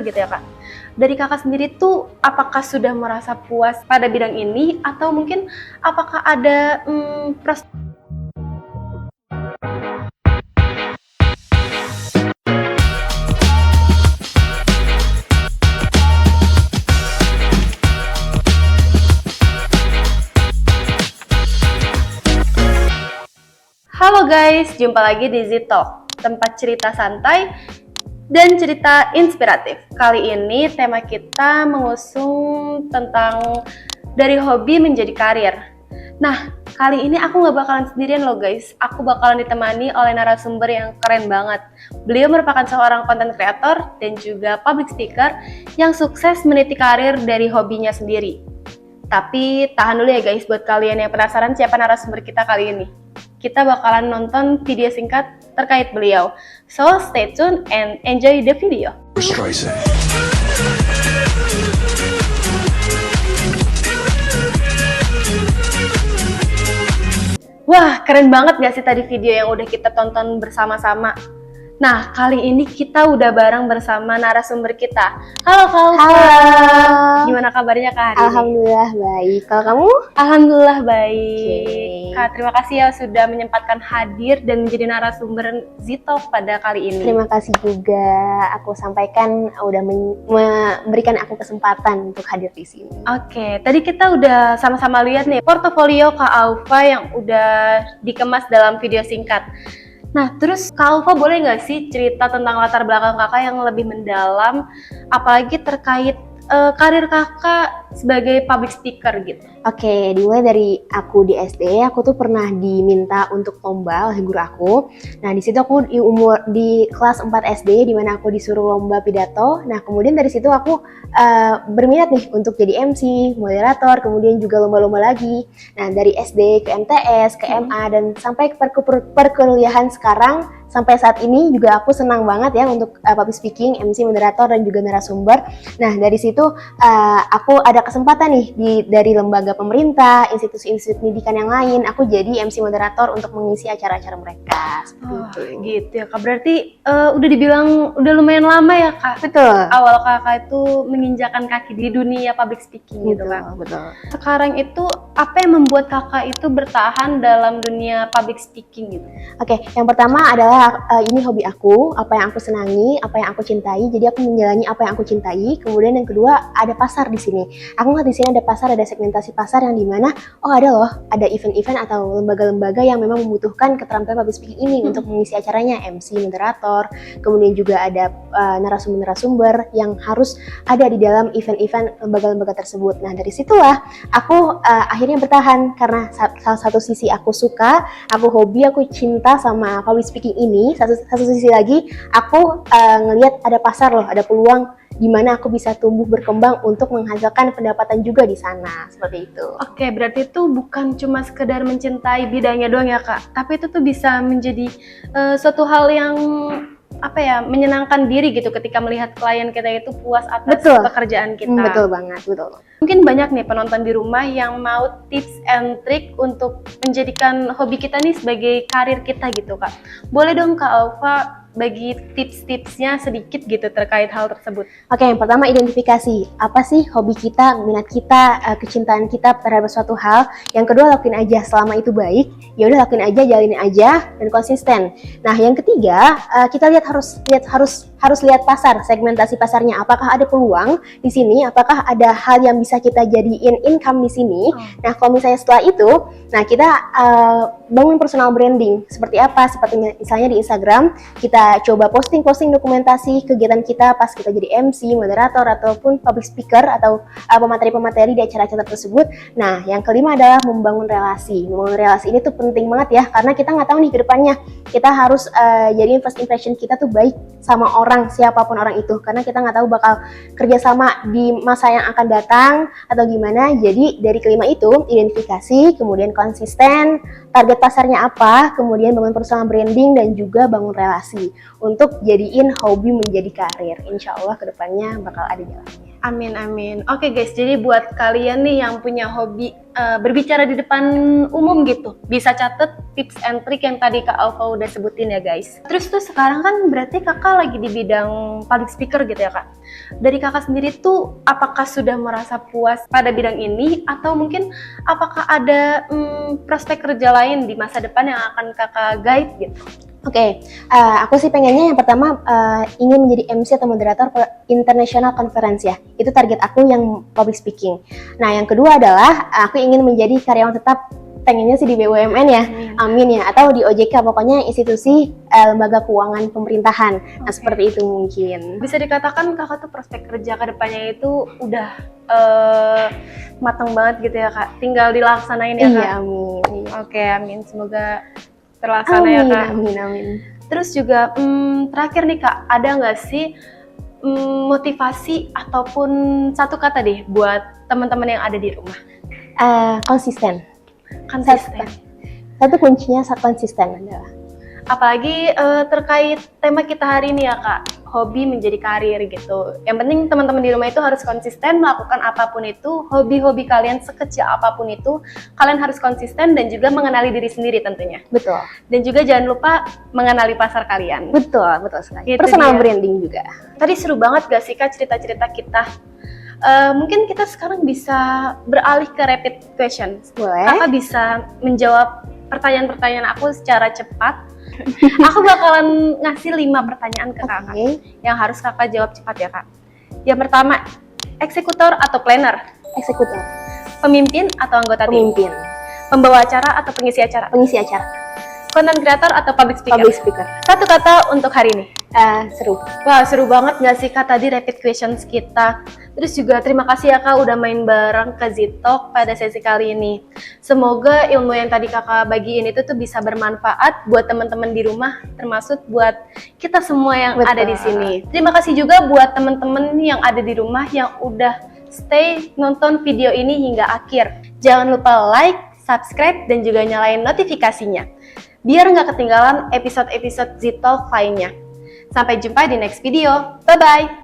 gitu ya Kak. Dari Kakak sendiri tuh apakah sudah merasa puas pada bidang ini atau mungkin apakah ada Halo guys, jumpa lagi di Z-Talk, tempat cerita santai dan cerita inspiratif. Kali ini tema kita mengusung tentang dari hobi menjadi karir. Nah, kali ini aku nggak bakalan sendirian loh guys. Aku bakalan ditemani oleh narasumber yang keren banget. Beliau merupakan seorang content creator dan juga public speaker yang sukses meniti karir dari hobinya sendiri. Tapi tahan dulu ya guys, buat kalian yang penasaran siapa narasumber kita kali ini. Kita bakalan nonton video singkat terkait beliau. So, stay tuned and enjoy the video. Wah, keren banget gak sih tadi video yang udah kita tonton bersama-sama? Nah, kali ini kita udah bareng bersama narasumber kita. Halo Kak Alfa. Halo. Gimana kabarnya Kak hari ini? Alhamdulillah baik. Kalau kamu? Alhamdulillah baik. Okay. Kak, terima kasih ya sudah menyempatkan hadir dan menjadi narasumber Z-Talk pada kali ini. Terima kasih juga. Aku sampaikan udah memberikan aku kesempatan untuk hadir di sini. Oke, tadi kita udah sama-sama lihat nih portofolio Kak Alfa yang udah dikemas dalam video singkat. Nah, terus Kak Alfa boleh nggak sih cerita tentang latar belakang kakak yang lebih mendalam, apalagi terkait karir kakak sebagai public speaker gitu? Oke, dimulai dari aku di SD, aku tuh pernah diminta untuk lomba oleh guru aku. Nah, di situ aku di kelas 4 SD, di mana aku disuruh lomba pidato. Nah, kemudian dari situ aku berminat nih untuk jadi MC, moderator, kemudian juga lomba-lomba lagi. Nah, dari SD ke MTS, ke MA, dan sampai ke perkuliahan sekarang, sampai saat ini juga aku senang banget ya untuk public speaking, MC, moderator, dan juga narasumber. Nah, dari situ aku ada kesempatan nih dari lembaga pemerintah, institusi-institusi pendidikan yang lain, aku jadi MC moderator untuk mengisi acara-acara mereka. Seperti itu. Gitu ya Kak. Berarti udah dibilang udah lumayan lama ya Kak. Betul. Awal kakak itu menginjakan kaki di dunia public speaking gitu kan. Betul. Sekarang itu apa yang membuat kakak itu bertahan dalam dunia public speaking gitu? Oke, yang pertama adalah ini hobi aku, apa yang aku senangi, apa yang aku cintai. Jadi aku menjalani apa yang aku cintai. Kemudian yang kedua ada pasar di sini. Aku ngeliat di sini ada pasar, ada segmentasi pasar yang dimana ada event-event atau lembaga-lembaga yang memang membutuhkan keterampilan public speaking ini untuk mengisi acaranya, MC, moderator. Kemudian juga ada narasumber-narasumber yang harus ada di dalam event-event lembaga-lembaga tersebut. Nah, dari situlah aku akhirnya bertahan karena salah satu sisi aku suka, aku hobi, aku cinta sama public speaking ini. Satu sisi lagi aku ngelihat ada pasar loh, ada peluang di mana aku bisa tumbuh berkembang untuk menghasilkan pendapatan juga di sana, seperti itu. Oke, berarti itu bukan cuma sekedar mencintai bidangnya doang ya Kak, tapi itu tuh bisa menjadi suatu hal yang menyenangkan diri gitu ketika melihat klien kita itu puas atas pekerjaan kita. Betul banget, betul. Mungkin banyak nih penonton di rumah yang mau tips and trick untuk menjadikan hobi kita nih sebagai karir kita gitu Kak. Boleh dong Kak Alfa bagi tips-tipsnya sedikit gitu terkait hal tersebut. Oke, yang pertama identifikasi. Apa sih hobi kita, minat kita, kecintaan kita terhadap suatu hal. Yang kedua lakuin aja selama itu baik. Ya udah lakuin aja, jalanin aja dan konsisten. Nah, yang ketiga kita harus lihat pasar, segmentasi pasarnya. Apakah ada peluang di sini? Apakah ada hal yang bisa kita jadiin income di sini? Nah, kalau misalnya setelah itu, nah kita bangun personal branding. Seperti apa? Seperti misalnya di Instagram, kita coba posting dokumentasi kegiatan kita pas kita jadi MC, moderator, ataupun public speaker atau pemateri-pemateri di acara-acara tersebut. Nah, yang kelima adalah membangun relasi. Membangun relasi ini tuh penting banget ya, karena kita nggak tahu nih ke depannya. Kita harus jadiin first impression kita tuh baik sama orang, siapapun orang itu. Karena kita nggak tahu bakal kerjasama di masa yang akan datang atau gimana. Jadi dari kelima itu, identifikasi, kemudian konsisten, target pasarnya apa, kemudian bangun personal branding, dan juga bangun relasi untuk jadiin hobi menjadi karir. Insya Allah kedepannya bakal ada jalannya. Amin, amin. Oke guys, jadi buat kalian nih yang punya hobi berbicara di depan umum gitu, bisa catet tips and trick yang tadi Kak Alfa udah sebutin ya guys. Terus tuh sekarang kan berarti kakak lagi di bidang public speaker gitu ya Kak. Dari kakak sendiri tuh apakah sudah merasa puas pada bidang ini atau mungkin apakah ada prospek kerja lain di masa depan yang akan kakak guide gitu? Oke, aku sih pengennya yang pertama ingin menjadi MC atau moderator international conference ya. Itu target aku yang public speaking. Nah, yang kedua adalah aku ingin menjadi karyawan tetap, pengennya sih di BUMN ya, amin ya, atau di OJK, pokoknya institusi lembaga keuangan pemerintahan. Nah, seperti itu mungkin. Bisa dikatakan kakak tuh prospek kerja ke depannya itu udah matang banget gitu ya Kak. Tinggal dilaksanain ya Kak. Iya, amin. Oke, amin. Semoga terlaksana ya Kak. Amin. Terus juga terakhir nih Kak, ada nggak sih motivasi ataupun satu kata deh buat teman-teman yang ada di rumah? Konsisten. Konsisten. Satu kuncinya konsisten adalah. Apalagi terkait tema kita hari ini ya Kak, hobi menjadi karir gitu. Yang penting teman-teman di rumah itu harus konsisten melakukan apapun itu, hobi-hobi kalian sekecil apapun itu, kalian harus konsisten dan juga mengenali diri sendiri tentunya. Betul. Dan juga jangan lupa mengenali pasar kalian. Betul sekali. Itu Personal dia. branding juga. Tadi seru banget gak sih Kak cerita-cerita kita? Mungkin kita sekarang bisa beralih ke rapid question. Boleh. Kakak bisa menjawab pertanyaan-pertanyaan aku secara cepat. Aku bakalan ngasih 5 pertanyaan ke kakak yang harus kakak jawab cepat ya Kak. Yang pertama, eksekutor atau planner? Eksekutor. Pemimpin atau anggota tim? Pemimpin. Pembawa acara atau pengisi acara? Pengisi acara. Content creator atau public speaker? Public speaker. Satu kata untuk hari ini. Seru. Wah, seru banget gak sih Kak tadi rapid questions kita. Terus juga terima kasih ya Kak udah main bareng ke Zitalk pada sesi kali ini. Semoga ilmu yang tadi Kakak bagiin itu tuh bisa bermanfaat buat teman-teman di rumah, termasuk buat kita semua yang ada di sini. Terima kasih juga buat teman-teman yang ada di rumah yang udah stay nonton video ini hingga akhir. Jangan lupa like, subscribe, dan juga nyalain notifikasinya, biar nggak ketinggalan episode-episode Zitalk lainnya. Sampai jumpa di next video. Bye-bye!